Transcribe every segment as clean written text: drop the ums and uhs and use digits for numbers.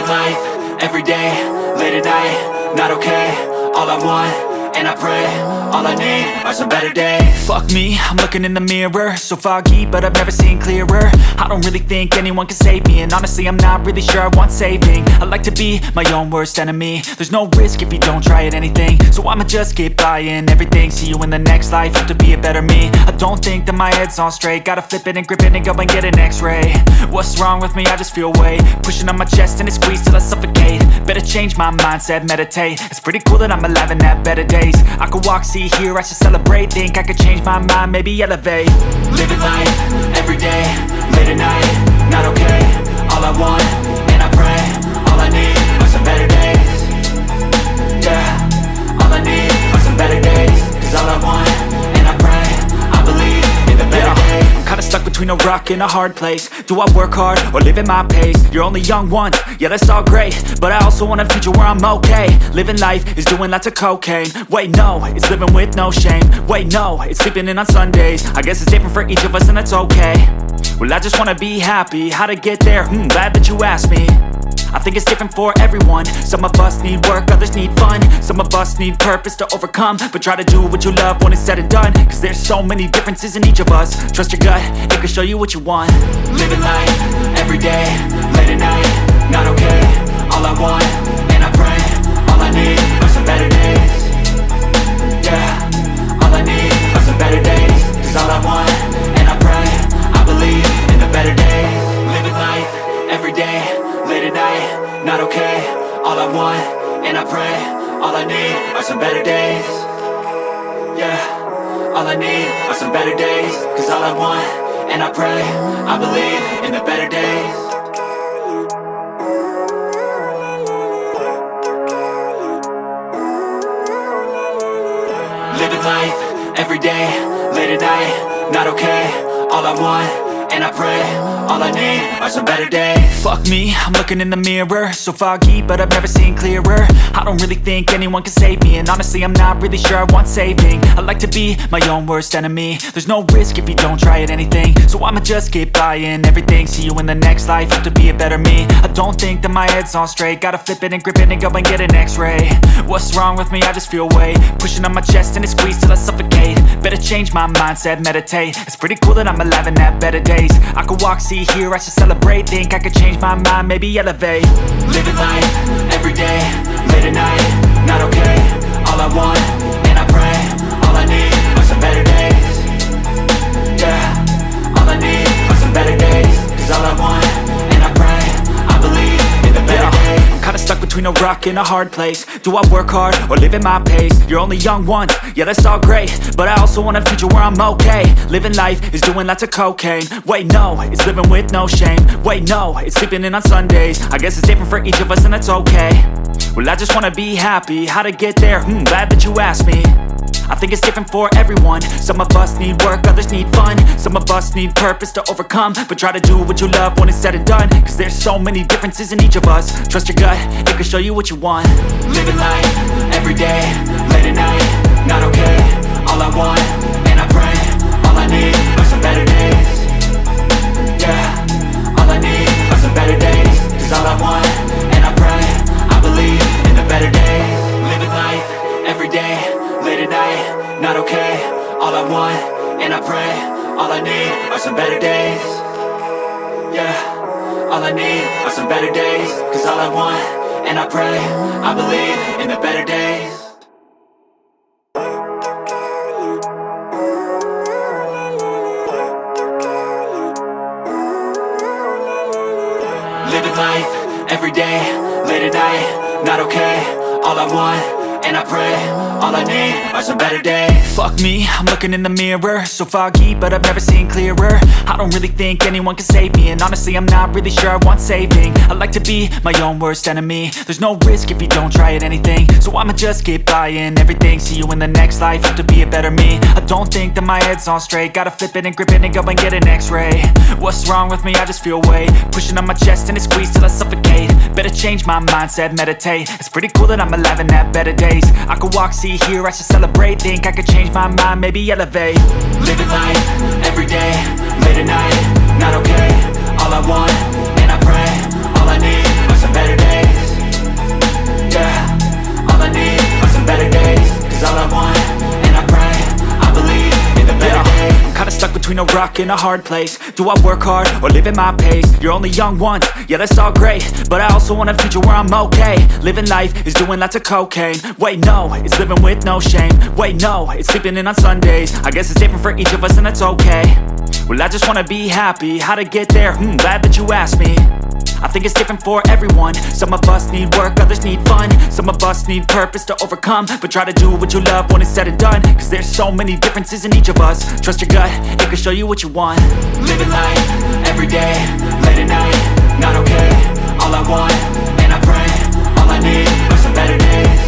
Living life, everyday, late at night, not okay. All I want, and I pray, all I need are some better days. Fuck me, I'm looking in the mirror, so foggy, but I've never seen clearer. I don't really think anyone can save me, and honestly I'm not really sure I want saving. I like to be my own worst enemy. There's no risk if you don't try at anything, so I'ma just keep buying everything. See you in the next life, have to be a better me. I don't think that my head's on straight, gotta flip it and grip it and go and get an x-ray. What's wrong with me? I just feel weight pushing on my chest and it squeezes till I suffocate. Better change my mindset, meditate. It's pretty cool that I'm alive and have better days. I could walk, see, hear, I should celebrate. Think I could change my mind, maybe elevate. Living life, everyday, late at night, not okay. All I want, and I pray, all I need are some better days. Yeah, all I need are some better days. Cause all I want, and I pray, I believe in the better days. I'm kinda stuck between a rock and a hard place. Do I work hard or live at my pace? You're only young once, yeah that's all great, but I also want a future where I'm okay. Living life is doing lots of cocaine. Wait no, it's living with no shame. Wait no, it's sleeping in on Sundays. I guess it's different for each of us and that's okay. Well I just wanna be happy, how to get there? Glad that you asked me. I think it's different for everyone. Some of us need work, others need fun. Some of us need purpose to overcome. But try to do what you love when it's said and done. Cause there's so many differences in each of us. Trust your gut, it can show you what you want. Living life, everyday, late at night, not okay. All I want, and I pray, all I need are some better days. Yeah, all I need are some better days. Cause all I want, and I pray, I believe in the better days. Living life, everyday, late at night, not okay. All I want, and I pray, all I need are some better days. Yeah, all I need are some better days. Cause all I want, and I pray, I believe in the better days. Living life, everyday, late at night, not okay. All I want, and I pray, all I need are some better days. Fuck me, I'm looking in the mirror, so foggy, but I've never seen clearer. I don't really think anyone can save me, and honestly I'm not really sure I want saving. I like to be my own worst enemy. There's no risk if you don't try at anything, so I'ma just keep buying everything. See you in the next life, have to be a better me. I don't think that my head's on straight, gotta flip it and grip it and go and get an x-ray. What's wrong with me? I just feel weight pushing on my chest and it squeezes till I suffocate. Better change my mindset, meditate. It's pretty cool that I'm alive and have better days. I could walk, see, hear, I should celebrate. Think I could change my mind, maybe elevate. Living life, everyday, late at night, not okay. All I want, and I pray, all I need are some better days. Yeah, all I need are some better days. Cause all I want, and I pray, I believe in the better days. I'm kinda stuck between a rock and a hard place. Do I work hard or live at my pace? You're only young once, yeah that's all great, but I also want a future where I'm okay. Living life is doing lots of cocaine. Wait no, it's living with no shame. Wait no, it's sleeping in on Sundays. I guess it's different for each of us and that's okay. Well I just wanna be happy, how to get there? Glad that you asked me. I think it's different for everyone. Some of us need work, others need fun. Some of us need purpose to overcome. But try to do what you love when it's said and done. Cause there's so many differences in each of us. Trust your gut, it can show you what you want. Living life, everyday, late at night, not okay. All I want, and I pray, all I need are some better days. Yeah, all I need are some better days. Cause all I want, and I pray, I believe in the better days. Living life, everyday, late at night, not okay. All I want, and I pray, all I need are some better days. Yeah, all I need are some better days. Cause all I want, and I pray, I believe in the better days. Living life, everyday, late at night, not okay. All I want, and I pray, all I need are some better days. Fuck me, I'm looking in the mirror, so foggy, but I've never seen clearer. I don't really think anyone can save me, and honestly I'm not really sure I want saving. I like to be my own worst enemy. There's no risk if you don't try at anything, so I'ma just keep buying everything. See you in the next life, have to be a better me. I don't think that my head's on straight, gotta flip it and grip it and go and get an x-ray. What's wrong with me? I just feel weight pushing on my chest and it squeezes till I suffocate. Better change my mindset, meditate. It's pretty cool that I'm alive and have better days. I could walk, see, hear, I should celebrate. Think I could change my mind, maybe elevate. Living life, everyday, late at night, not okay. All I want, and I pray, all I need are some better days. some better days. Cause all I want, and I pray, I believe in the better days. I'm kinda stuck between a rock and a hard place. Do I work hard or live at my pace? You're only young once, yeah that's all great, but I also want a future where I'm okay. Living life is doing lots of cocaine. Wait no, it's living with no shame. Wait no, it's sleeping in on Sundays. I guess it's different for each of us and that's okay. Well I just wanna be happy, how to get there? Glad that you asked me. I think it's different for everyone. Some of us need work, others need fun. Some of us need purpose to overcome. But try to do what you love when it's said and done. Cause there's so many differences in each of us. Trust your gut, it can show you what you want. Living life, everyday, late at night, not okay. All I want, and I pray, all I need are some better days.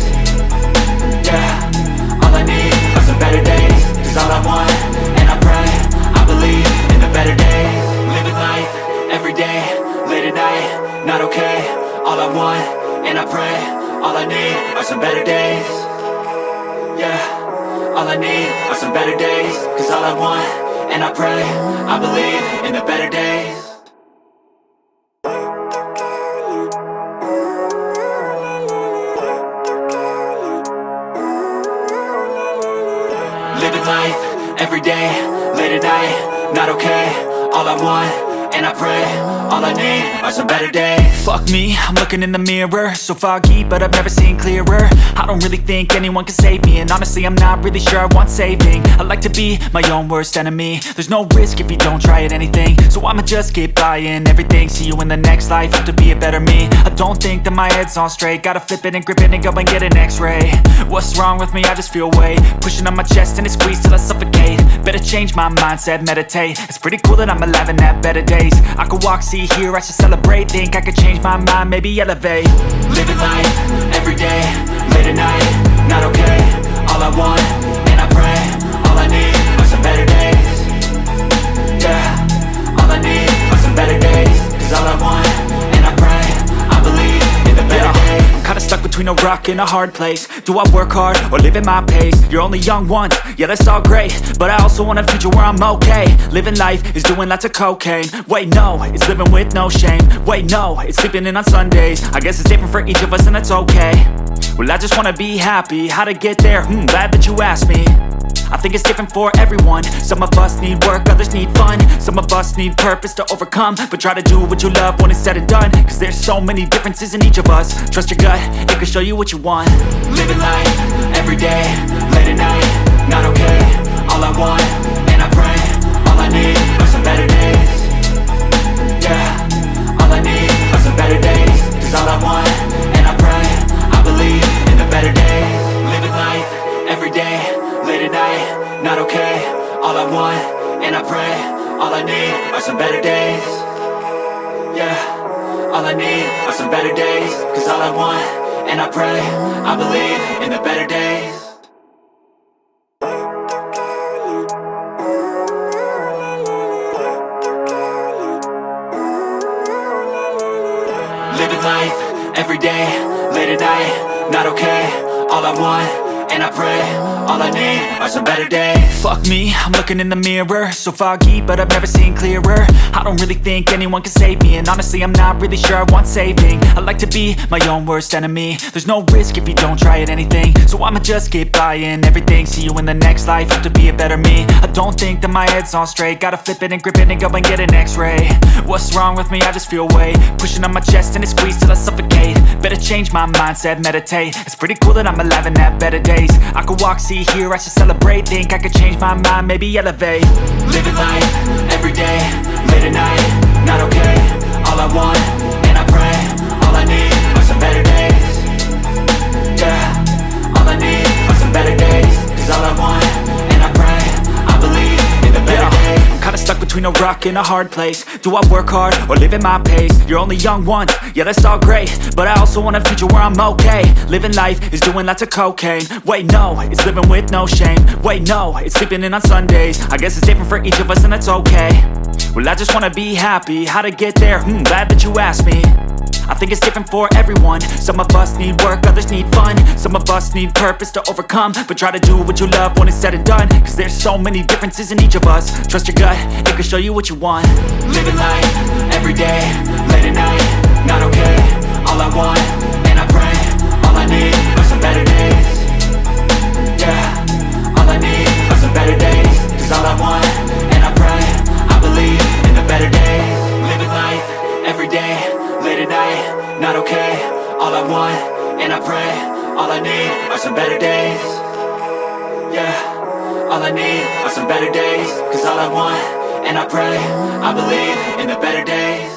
Yeah, all I need are some better days. Cause all I want, and I pray, I believe in the better days. Living life, everyday, late at night, not okay. All I want, and I pray, all I need are some better days. Yeah, all I need are some better days. Cause all I want, and I pray, I believe in the better days. Living life, everyday, late at night, not okay. All I want, and I pray, all I need are some better days. Fuck me, I'm looking in the mirror, so foggy, but I've never seen clearer. I don't really think anyone can save me, and honestly I'm not really sure I want saving. I like to be my own worst enemy. There's no risk if you don't try at anything, so I'ma just keep buying everything. See you in the next life, have to be a better me. I don't think that my head's on straight, gotta flip it and grip it and go and get an x-ray. What's wrong with me? I just feel weight pushing on my chest and it squeezes till I suffocate. Better change my mindset, meditate. It's pretty cool that I'm alive and have better days. I could walk, see, hear, I should celebrate. Think I could change my mind, maybe elevate. Living life, everyday, late at night, not okay. All I want, and I pray, all I need are some better days. Yeah, all I need are some better days. Cause all I want, and I pray, I believe in the better days. I'm kinda stuck between a rock and a hard place. Do I work hard or live at my pace? You're only young once, yeah that's all great, but I also want a future where I'm okay. Living life is doing lots of cocaine. Wait no, it's living with no shame. Wait no, it's sleeping in on Sundays. I guess it's different for each of us and that's okay. Well I just wanna be happy, how to get there? Glad that you asked me. I think it's different for everyone. Some of us need work, others need fun. Some of us need purpose to overcome. But try to do what you love when it's said and done. Cause there's so many differences in each of us. Trust your gut, it can show you what you want. Living life, everyday, late at night, not okay. All I want, and I pray, all I need are some better days. Yeah, all I need are some better days. Cause all I want, and I pray, I believe in the better days. Living life, everyday, late at night, not okay. All I want, and I pray, all I need are some better days. Yeah, all I need are some better days. Cause all I want, and I pray, I believe in the better days. Living life, everyday, late at night, not okay. All I want, and I pray, all I need are some better days. Fuck me, I'm looking in the mirror, so foggy, but I've never seen clearer. I don't really think anyone can save me, and honestly I'm not really sure I want saving. I like to be my own worst enemy. There's no risk if you don't try at anything, so I'ma just keep buying everything. See you in the next life, have to be a better me. I don't think that my head's on straight, gotta flip it and grip it and go and get an x-ray. What's wrong with me? I just feel weight pushing on my chest and it squeezes till I suffocate. Better change my mindset, meditate. It's pretty cool that I'm alive and have better days. I could walk, see, hear, I should celebrate. Think I could change my mind, maybe elevate. Living life, everyday, late at night, not okay. All I want, and I pray, all I need are some better days. Yeah, all I need are some better days. Cause all I want, and I pray, I believe in the better days. I'm kinda stuck between a rock and a hard place. Do I work hard or live at my pace? You're only young once, yeah that's all great, but I also want a future where I'm okay. Living life is doing lots of cocaine. Wait no, it's living with no shame. Wait no, it's sleeping in on Sundays. I guess it's different for each of us and that's okay. Well I just wanna be happy, how to get there? Glad that you asked me. I think it's different for everyone. Some of us need work, others need fun. Some of us need purpose to overcome. But try to do what you love when it's said and done. Cause there's so many differences in each of us. Trust your gut, it can show you what you want. Living life, everyday, late at night, not okay. All I want, and I pray, all I need are some better days. I need are some better days. Cause all I want, and I pray, I believe in the better days.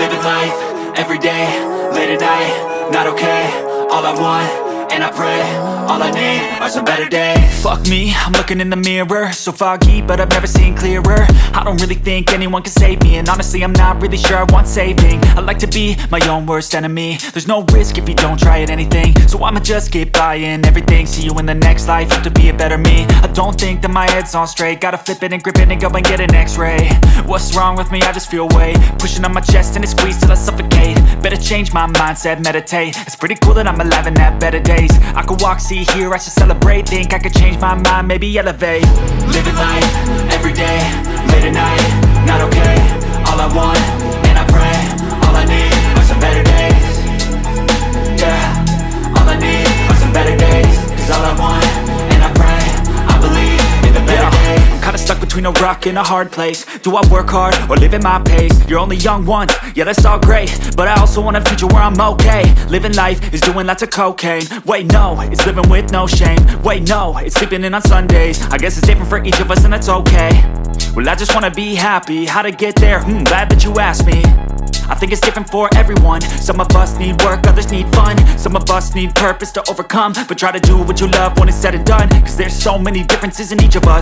Living life, everyday, late at night, not okay. All I want, and I pray, all I need are some better days. Fuck me, I'm looking in the mirror, so foggy, but I've never seen clearer. I don't really think anyone can save me, and honestly I'm not really sure I want saving. I like to be my own worst enemy. There's no risk if you don't try at anything, so I'ma just keep buying everything. See you in the next life, have to be a better me. I don't think that my head's on straight, gotta flip it and grip it and go and get an x-ray. What's wrong with me? I just feel weight pushing on my chest and it squeezes till I suffocate. Better change my mindset, meditate. It's pretty cool that I'm alive and have better days. I could walk, see, hear, I should celebrate. Think I could change my mind, maybe elevate. Living life, everyday, late at night, not okay. All I want, and I pray, all I need are some better days. Yeah, all I need are some better days. Cause all I want, and I pray, I believe in the better days. I'm kinda stuck between a rock and a hard place. Do I work hard or live at my pace? You're only young once, yeah that's all great, but I also want a future where I'm okay. Living life is doing lots of cocaine. Wait no, it's living with no shame. Wait no, it's sleeping in on Sundays. I guess it's different for each of us and that's okay. Well I just wanna be happy, how to get there? Glad that you asked me. I think it's different for everyone. Some of us need work, others need fun. Some of us need purpose to overcome, but try to do what you love when it's said and done. Cause there's so many differences in each of us.